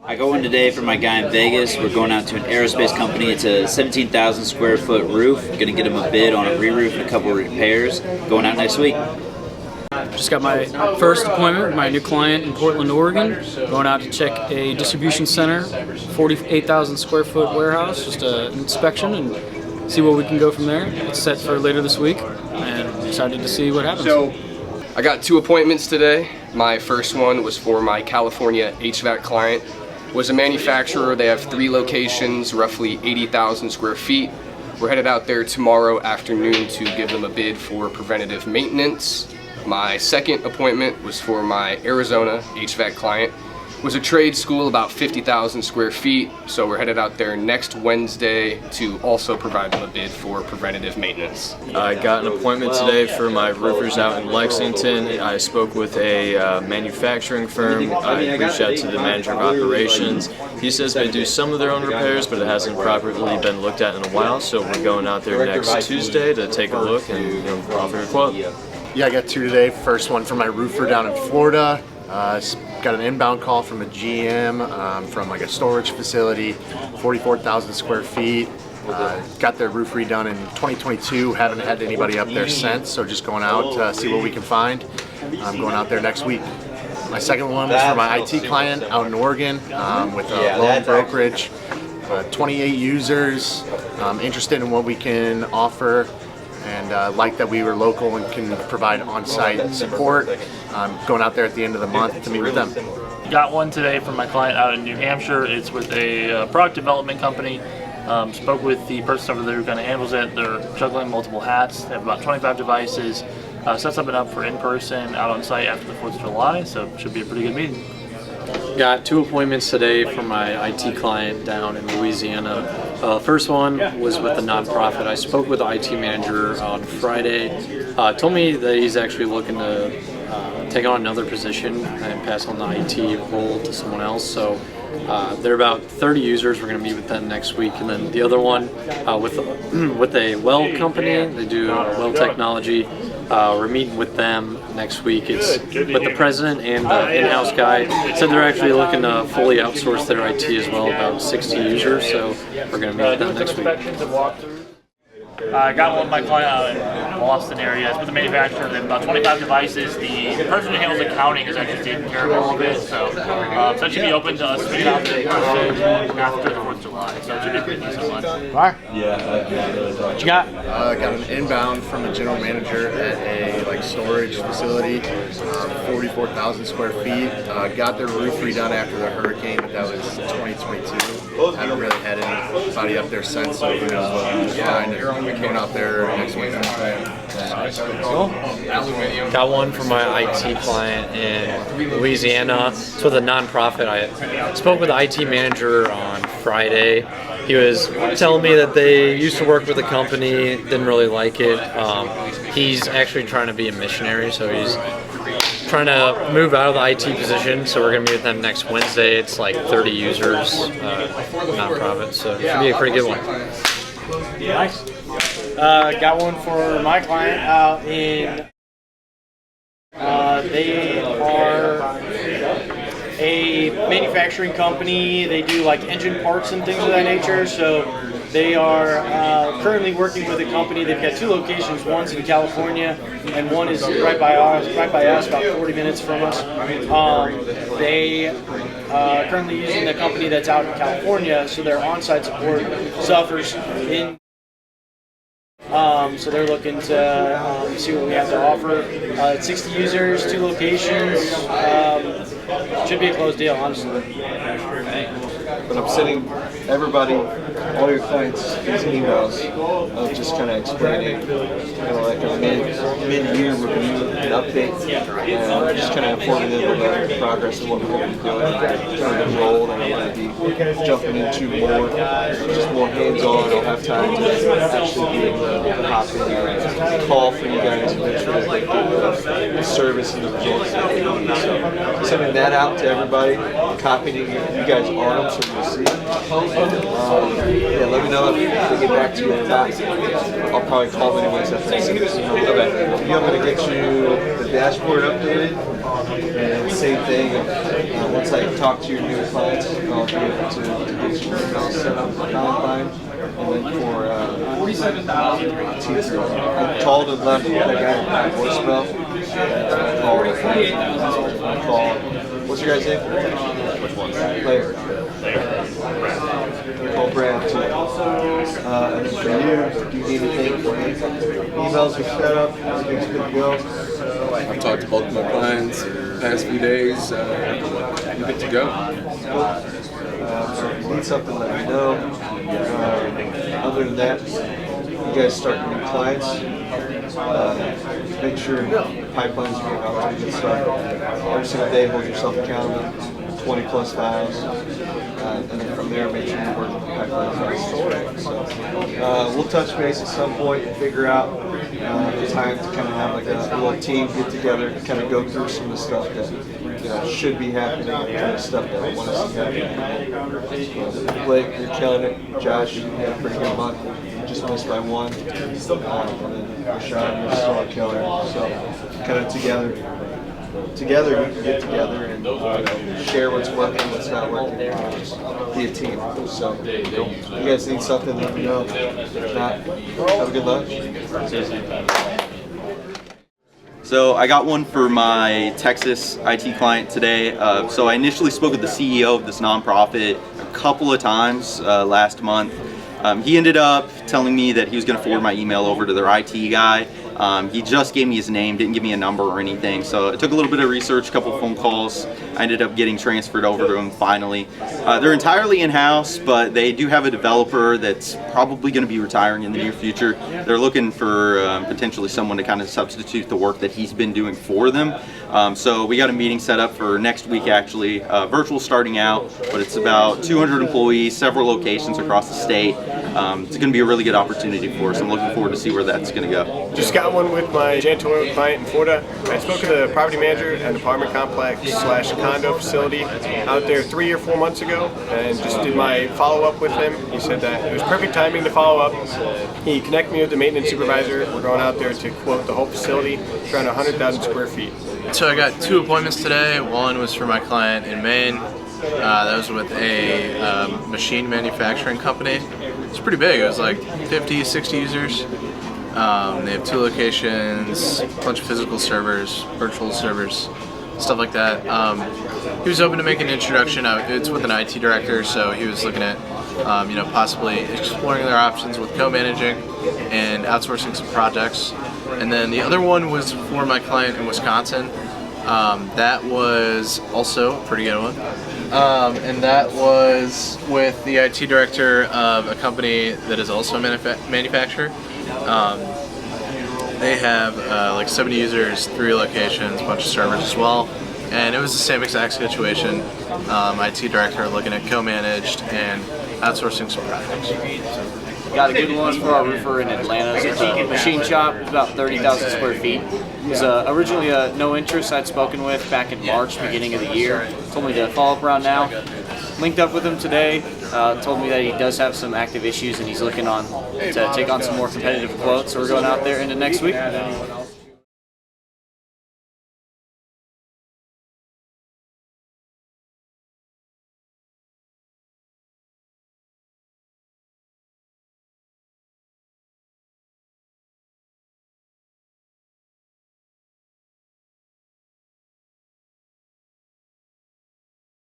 I got one today for my guy in Vegas. We're going out to an aerospace company. It's a 17,000 square foot roof. Going to get him a bid on a re-roof and a couple of repairs. Going out next week. Just got my first appointment with my new client in Portland, Oregon. Going out to check a distribution center, 48,000 square foot warehouse, just an inspection and see where we can go from there. It's set for later this week and excited to see what happens. So, I got 2 appointments today. My first one was for my California HVAC client. Was a manufacturer. They have 3 locations, roughly 80,000 square feet. We're headed out there tomorrow afternoon to give them a bid for preventative maintenance. My second appointment was for my Arizona HVAC client. It was a trade school, about 50,000 square feet, so we're headed out there next Wednesday to also provide them a bid for preventative maintenance. I got an appointment today for my roofers out in Lexington. I spoke with a manufacturing firm. I reached out to the manager of operations. He says they do some of their own repairs, but it hasn't properly been looked at in a while, so we're going out there next Tuesday to take a look and offer a quote. Yeah, I got 2 today. First one for my roofer down in Florida. Got an inbound call from a GM from like a storage facility, 44,000 square feet. Got their roof redone in 2022. Haven't had anybody up there since, so just going out to see what we can find. I'm going out there next week. My second one was for my IT client out in Oregon with a loan brokerage. 28 users, interested in what we can offer, and like that we were local and can provide on-site support. Going out there at the end of the month to meet with them. Got one today from my client out in New Hampshire. It's with a product development company. Spoke with the person over there who kind of handles it. They're juggling multiple hats. They have about 25 devices. Set something up for in-person out on site after the 4th of July, so it should be a pretty good meeting. Got 2 appointments today for my IT client down in Louisiana. First one was with a nonprofit. I spoke with the IT manager on Friday. Told me that he's actually looking to take on another position and pass on the IT role to someone else. So they're about 30 users. We're going to meet with them next week. And then the other one with a well company. They do well technology. We're meeting with them next week. It's with the president and the in-house guy. Said they're actually looking to fully outsource their IT as well, about 60 users. So we're going to meet with them next week. I got one with my client out in Boston area. It's with a manufacturer. They have about 25 devices. The person who handles accounting is actually taking care of all of it. So that should be open to us meeting out there in person after the 4th of July. So it should be a pretty decent one. What you got? I got an inbound from a general manager at a storage facility, 44,000 square feet. Got their roof redone after the hurricane, but that was 2022. Haven't really had anybody up there since, so who knows what we can find. Going out there next week. Cool. Got one for my IT client in Louisiana. It's with a nonprofit. I spoke with the IT manager on Friday. He was telling me that they used to work with a company, didn't really like it. He's actually trying to be a missionary, so he's trying to move out of the IT position. So we're going to meet with them next Wednesday. It's like 30 users, nonprofit, so it should be a pretty good one. Nice. Got one for my client out in. They are a manufacturing company. They do like engine parts and things of that nature. So they are currently working with a company. They've got 2 locations. One's in California, and one is right by us, about 40 minutes from us. They are currently using the company that's out in California, so their on-site support suffers in. So they're looking to see what we have to offer. It's 60 users, 2 locations. Should be a closed deal, honestly. But I'm sending everybody, all your clients, these emails of just kind of explaining, kind of like a mid-year review and update, and just kind of informing them about the progress of what we're going to be doing, kind of the role that I'm going to be jumping into more, just more hands-on. I'll have time to actually be able to hop in and call for you guys and make sure that they get the service and the results that they need. So sending that out to everybody, copying you guys on them so you'll see. Yeah, let me know if they get back to you or not. I'll probably call them anyways after this. Okay. You want me to get you the dashboard updated? And same thing, once I talk to your new clients, I'll be able to get your email set up for Valentine. And then for I called and left that guy a voicemail. Call. What's your guy's name? Which one? Later. Call Brad too. And then for you, do you need anything for me? Emails are set up. Everything's good to go. I've talked to both of my clients the past few days. I'm good to go. So if you need something, let me know. Other than that, you guys start new clients. Make sure the pipelines are going out to good stuff. Every single day, hold yourself accountable. 20 plus files. And then from there, make sure you're working the pipelines. So we'll touch base at some point and figure out the time to kind of have like a little team get together and kind of go through some of the stuff that should be happening and the stuff that I want to see happen. Blake, you're killing it. Josh, you had a pretty good month. You just missed by one. And then Rashawn, you're still a killer. So kind of together we can get together and share what's working, what's not working, just be a team. So if you guys need something, let me know. If not, have a good lunch. So I got one for my Texas IT client today. So I initially spoke with the CEO of this nonprofit a couple of times last month. He ended up telling me that he was going to forward my email over to their IT guy. He just gave me his name, didn't give me a number or anything. So it took a little bit of research, a couple of phone calls. I ended up getting transferred over to him finally. They're entirely in-house, but they do have a developer that's probably going to be retiring in the near future. They're looking for potentially someone to kind of substitute the work that he's been doing for them. So we got a meeting set up for next week actually, virtual starting out, but it's about 200 employees, several locations across the state. It's going to be a really good opportunity for us. I'm looking forward to see where that's going to go. Just got one with my Janitorial client in Florida. I spoke to the property manager at an apartment complex / condo facility out there 3 or 4 months ago and just did my follow-up with him. He said that it was perfect timing to follow up. He connected me with the maintenance supervisor. We're going out there to quote the whole facility. It's around 100,000 square feet. So I got 2 appointments today. One was for my client in Maine. That was with a machine manufacturing company. It's pretty big. It was like 50, 60 users. They have 2 locations, a bunch of physical servers, virtual servers, stuff like that. He was hoping to make an introduction. It's with an IT director, so he was looking at possibly exploring their options with co-managing and outsourcing some projects. And then the other one was for my client in Wisconsin. That was also a pretty good one. And that was with the IT director of a company that is also a manufacturer. They have like 70 users, 3 locations, a bunch of servers as well. And it was the same exact situation. IT director looking at co-managed and outsourcing some projects. Got a good one for our roofer in Atlanta. It's a machine shop, about 30,000 square feet. It was originally a no interest I'd spoken with back in March, beginning of the year. Told me to follow up around now. Linked up with him today. Told me that he does have some active issues and he's looking to take on some more competitive quotes. So we're going out there into next week.